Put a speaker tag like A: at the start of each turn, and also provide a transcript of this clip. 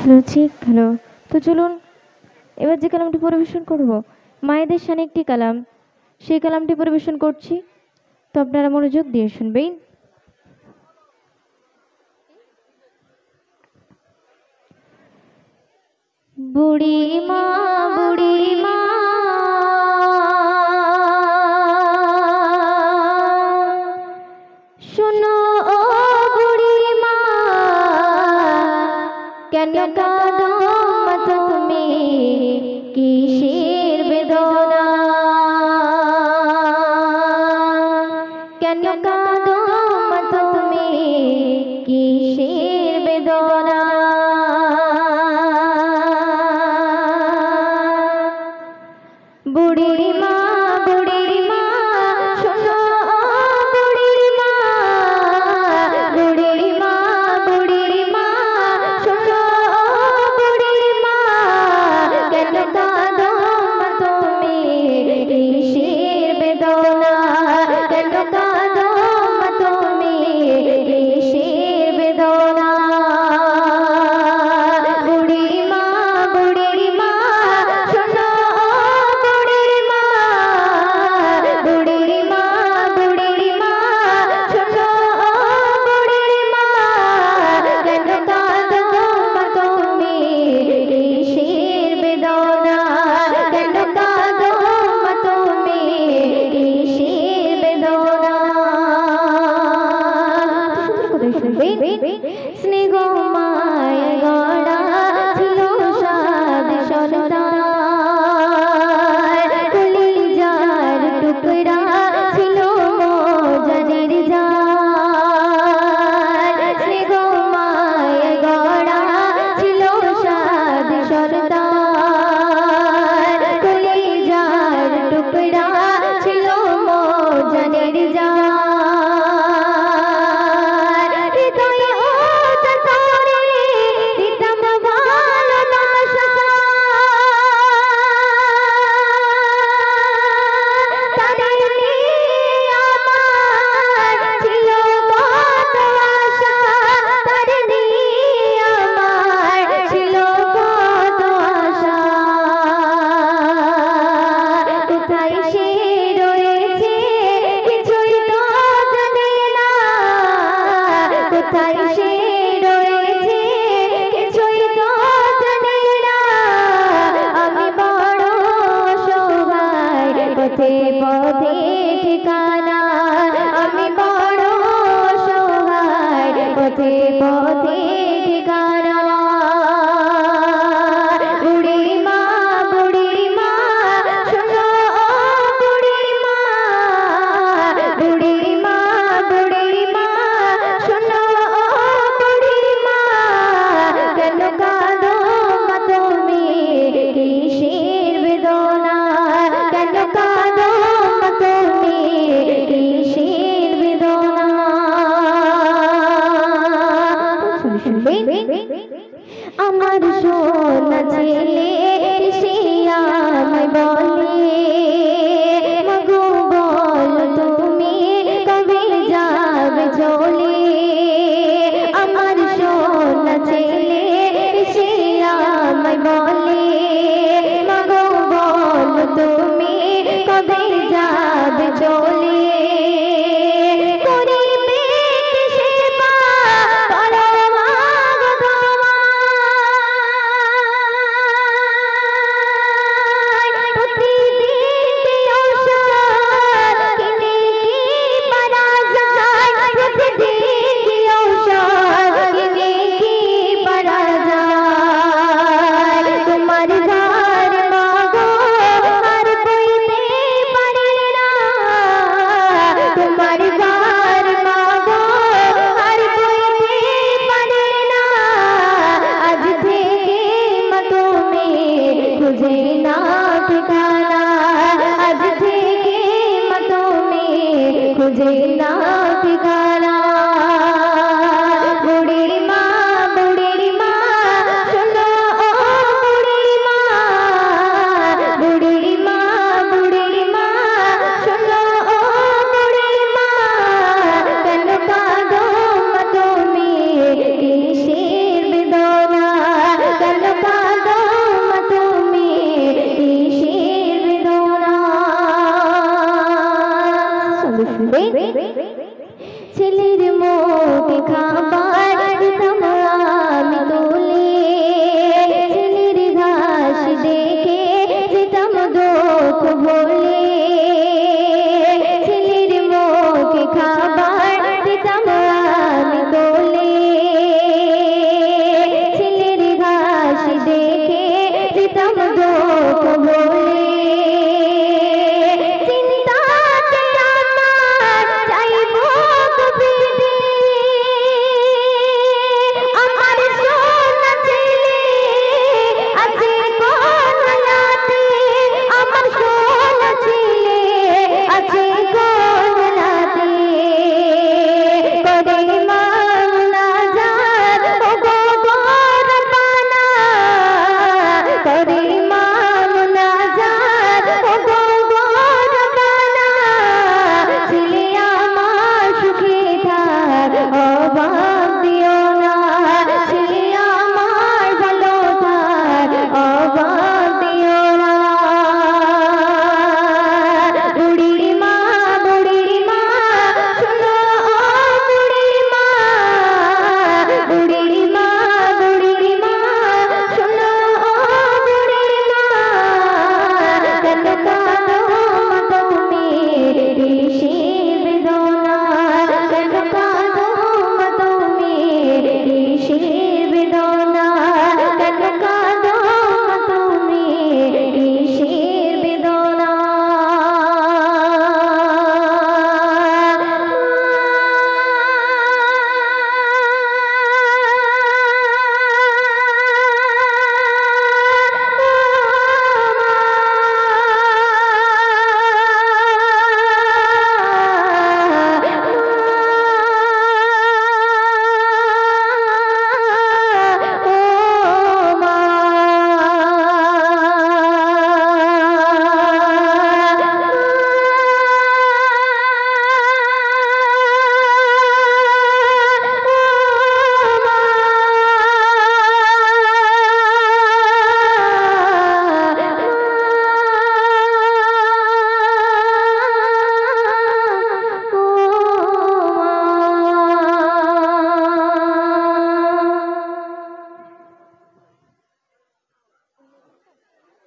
A: Hello ঠিক hello. তো চলুন এবার যে কালামটি পরিবেশন করব মায়েদের শানে একটি কালাম, সেই কালামটি পরিবেশন করছি, তো আপনারা মনোযোগ দিয়ে শুনবেন। বুড়ি মা বুড়ি মা শোনো ও বুড়ি মা, কেন কাঁদো মা তুমি, কিসের বেদনা, কেন কাঁদো মা তুমি, কিসের বেদনা। বুড়ি মা শোনো বুড়ি মা, বুড়ি মা শোনো বুড়ি মা, কেন কাঁদো মা তুমি, কিসের বেদনা, কেন কাঁদো মা তুমি, কিসের বেদনা। বুড়ি মা শোনো বুড়ি মা, বুড়ি মা শোনো বুড়ি মা, কেন কাঁদো মা তুমি, কিসের বেদনা, কেন কাঁদো মা তুমি, কিসের বেদনা। স্নেহ মায় গড়া ছিল সাদ সন্তান, কলিজার টুকরা ছিল মজানের জান। স্নেহ মায় গড়া ছিল সাদ সন্তান, কলিজার টুকরা ছিল মজানের জান। কোথায় সে রয়েছে কিছুই তো জানি না, আমি বড় অসহায়, পথে পথে ঠিকানা, আমি বড় অসহায়, পথে পথে ঠিকানা। বুড়ি মা শোনো বুড়ি মা, বুড়ি মা শোনো বুড়ি মা, কেন কাঁদো মা তুমি, কিসের বেদনা, কেন কাঁদো মা তুমি, কিসের বেদনা। শুনবেন। ছেলে